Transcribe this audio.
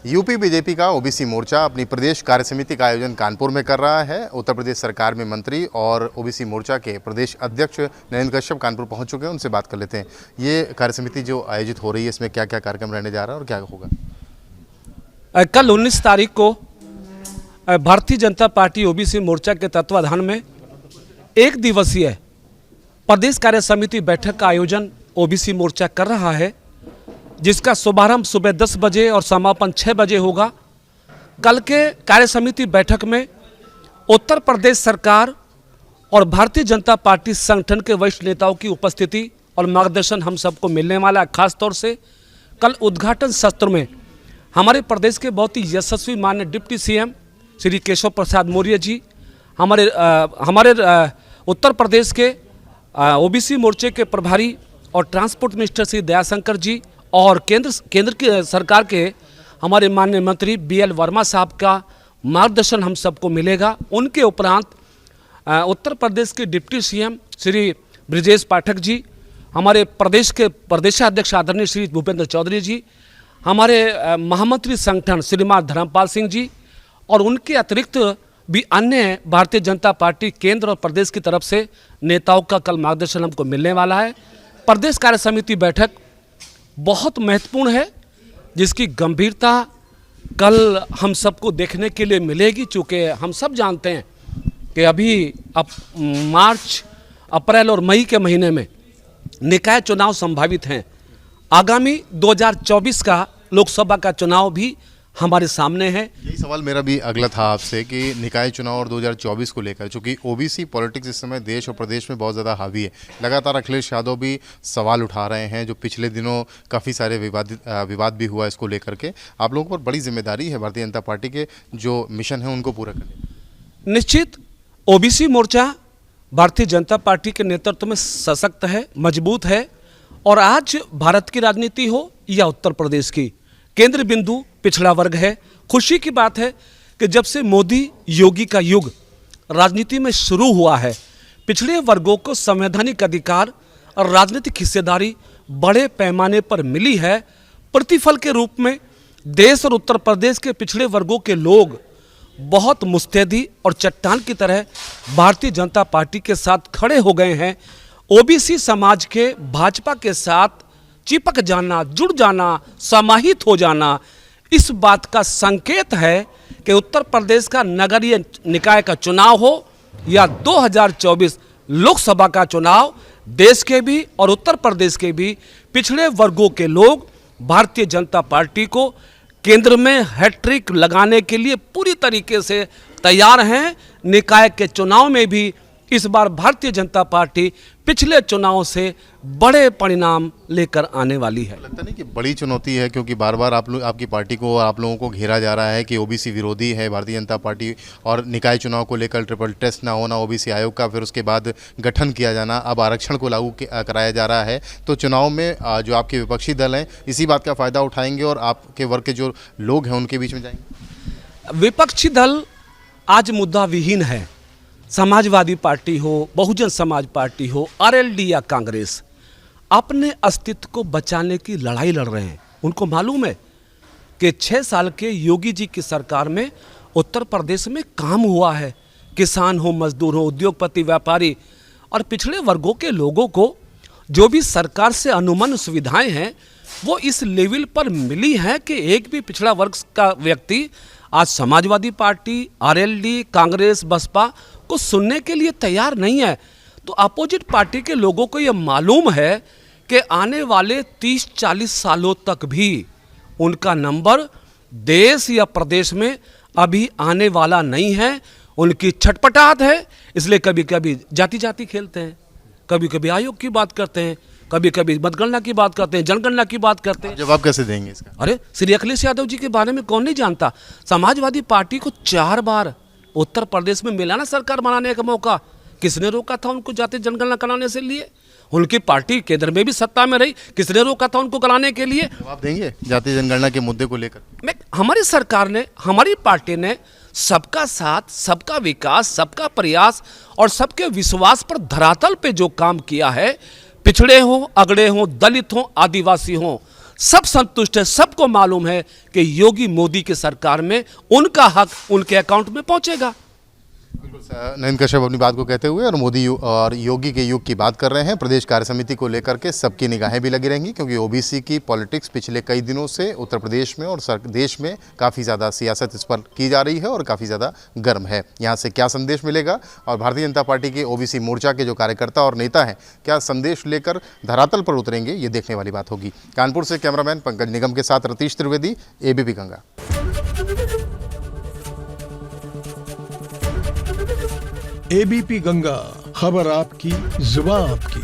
UP BJP का OBC मोर्चा अपनी प्रदेश कार्य समिति का आयोजन कानपुर में कर रहा है। उत्तर प्रदेश सरकार में मंत्री और ओबीसी मोर्चा के प्रदेश अध्यक्ष नरेंद्र कश्यप कानपुर पहुंच चुके हैं। उनसे बात कर लेते हैं। ये कार्य समिति जो आयोजित हो रही है, इसमें क्या क्या कार्यक्रम रहने जा रहा है और क्या होगा? कल 19 तारीख को भारतीय जनता पार्टी ओबीसी मोर्चा के तत्वाधान में एक दिवसीय प्रदेश कार्य समिति बैठक का आयोजन ओबीसी मोर्चा कर रहा है, जिसका शुभारंभ सुबह 10 बजे और समापन 6 बजे होगा। कल के कार्य समिति बैठक में उत्तर प्रदेश सरकार और भारतीय जनता पार्टी संगठन के वरिष्ठ नेताओं की उपस्थिति और मार्गदर्शन हम सबको मिलने वाला है। खास तौर से कल उद्घाटन सत्र में हमारे प्रदेश के बहुत ही यशस्वी माननीय डिप्टी सीएम श्री केशव प्रसाद मौर्य जी, हमारे उत्तर प्रदेश के ओबीसी मोर्चे के प्रभारी और ट्रांसपोर्ट मिनिस्टर श्री दयाशंकर जी और केंद्र की सरकार के हमारे माननीय मंत्री बीएल वर्मा साहब का मार्गदर्शन हम सबको मिलेगा। उनके उपरांत उत्तर प्रदेश के डिप्टी सीएम श्री ब्रिजेश पाठक जी, हमारे प्रदेश के प्रदेशाध्यक्ष आदरणीय श्री भूपेंद्र चौधरी जी, हमारे महामंत्री संगठन श्रीमान धर्मपाल सिंह जी और उनके अतिरिक्त भी अन्य भारतीय जनता पार्टी केंद्र और प्रदेश की तरफ से नेताओं का कल मार्गदर्शन हमको मिलने वाला है। प्रदेश कार्य समिति बैठक बहुत महत्वपूर्ण है, जिसकी गंभीरता कल हम सबको देखने के लिए मिलेगी। चूँकि हम सब जानते हैं कि अभी अब मार्च, अप्रैल और मई के महीने में निकाय चुनाव संभावित हैं। आगामी 2024 का लोकसभा का चुनाव भी हमारे सामने है। यही सवाल मेरा भी अगला था आपसे कि निकाय चुनाव और 2024 को लेकर, चूंकि ओबीसी पॉलिटिक्स इस समय देश और प्रदेश में बहुत ज़्यादा हावी है। लगातार अखिलेश यादव भी सवाल उठा रहे हैं, जो पिछले दिनों काफ़ी सारे विवाद भी हुआ इसको लेकर के। आप लोगों पर बड़ी जिम्मेदारी है भारतीय जनता पार्टी के जो मिशन है उनको पूरा करने। निश्चित ओबीसी मोर्चा भारतीय जनता पार्टी के नेतृत्व में सशक्त है, मजबूत है और आज भारत की राजनीति हो या उत्तर प्रदेश की, केंद्र बिंदु पिछड़ा वर्ग है। खुशी की बात है कि जब से मोदी योगी का युग राजनीति में शुरू हुआ है, पिछड़े वर्गों को संवैधानिक अधिकार और राजनीतिक हिस्सेदारी बड़े पैमाने पर मिली है। प्रतिफल के रूप में देश और उत्तर प्रदेश के पिछड़े वर्गों के लोग बहुत मुस्तैदी और चट्टान की तरह भारतीय जनता पार्टी के साथ खड़े हो गए हैं। ओबीसी समाज के भाजपा के साथ चिपक जाना, जुड़ जाना, समाहित हो जाना, इस बात का संकेत है कि उत्तर प्रदेश का नगरीय निकाय का चुनाव हो या 2024 लोकसभा का चुनाव, देश के भी और उत्तर प्रदेश के भी पिछड़े वर्गों के लोग भारतीय जनता पार्टी को केंद्र में हैट्रिक लगाने के लिए पूरी तरीके से तैयार हैं। निकाय के चुनाव में भी इस बार भारतीय जनता पार्टी पिछले चुनाव से बड़े परिणाम लेकर आने वाली है। लगता नहीं कि बड़ी चुनौती है, क्योंकि बार बार आपकी पार्टी को और आप लोगों को घेरा जा रहा है कि ओबीसी विरोधी है भारतीय जनता पार्टी, और निकाय चुनाव को लेकर ट्रिपल टेस्ट ना होना ओबीसी आयोग का, फिर उसके बाद गठन किया जाना, अब आरक्षण को लागू कराया जा रहा है। तो चुनाव में जो आपके विपक्षी दल हैं इसी बात का फ़ायदा उठाएंगे और आपके वर्ग के जो लोग हैं उनके बीच में जाएंगे। विपक्षी दल आज मुद्दा विहीन है। समाजवादी पार्टी हो, बहुजन समाज पार्टी हो, आरएलडी या कांग्रेस अपने अस्तित्व को बचाने की लड़ाई लड़ रहे हैं। उनको मालूम है कि 6 साल के योगी जी की सरकार में उत्तर प्रदेश में काम हुआ है। किसान हो, मजदूर हो, उद्योगपति, व्यापारी और पिछड़े वर्गों के लोगों को जो भी सरकार से अनुमन सुविधाएं हैं वो इस लेवल पर मिली हैं कि एक भी पिछड़ा वर्ग का व्यक्ति आज समाजवादी पार्टी, आरएलडी, कांग्रेस, बसपा को सुनने के लिए तैयार नहीं है। तो अपोजिट पार्टी के लोगों को ये मालूम है कि आने वाले 30-40 सालों तक भी उनका नंबर देश या प्रदेश में अभी आने वाला नहीं है। उनकी छटपटाहट है, इसलिए कभी कभी जाति खेलते हैं, कभी कभी आयोग की बात करते हैं, कभी कभी मतगणना की बात करते हैं, जनगणना की बात करते हैं। जवाब कैसे देंगे इसका? अरे श्री अखिलेश यादव जी के बारे में कौन नहीं जानता। समाजवादी पार्टी को 4 बार उत्तर प्रदेश में मिला ना सरकार बनाने का मौका। किसने रोका था उनको जाति जनगणना कराने से लिए? उनकी पार्टी केंद्र में भी सत्ता में रही, किसने रोका था उनको कराने के लिए? जवाब देंगे जाति जनगणना के मुद्दे को लेकर? हमारी सरकार ने, हमारी पार्टी ने सबका साथ, सबका विकास, सबका प्रयास और सबके विश्वास पर धरातल पे जो काम किया है, पिछड़े हों, अगड़े हों, दलित हों, आदिवासी हों, सब संतुष्ट है, सबको मालूम है कि योगी मोदी की सरकार में उनका हक उनके अकाउंट में पहुंचेगा। नरेंद्र कश्यप अपनी बात को कहते हुए और मोदी और योगी के युग की बात कर रहे हैं। प्रदेश कार्य समिति को लेकर के सबकी निगाहें भी लगी रहेंगी, क्योंकि ओबीसी की पॉलिटिक्स पिछले कई दिनों से उत्तर प्रदेश में और देश में काफ़ी ज़्यादा सियासत इस पर की जा रही है और काफ़ी ज़्यादा गर्म है। यहाँ से क्या संदेश मिलेगा और भारतीय जनता पार्टी के ओबीसी मोर्चा के जो कार्यकर्ता और नेता हैं क्या संदेश लेकर धरातल पर उतरेंगे, ये देखने वाली बात होगी। कानपुर से कैमरामैन पंकज निगम के साथ रतीश त्रिवेदी, एबीपी गंगा। एबीपी गंगा, खबर आपकी, जुबान आपकी।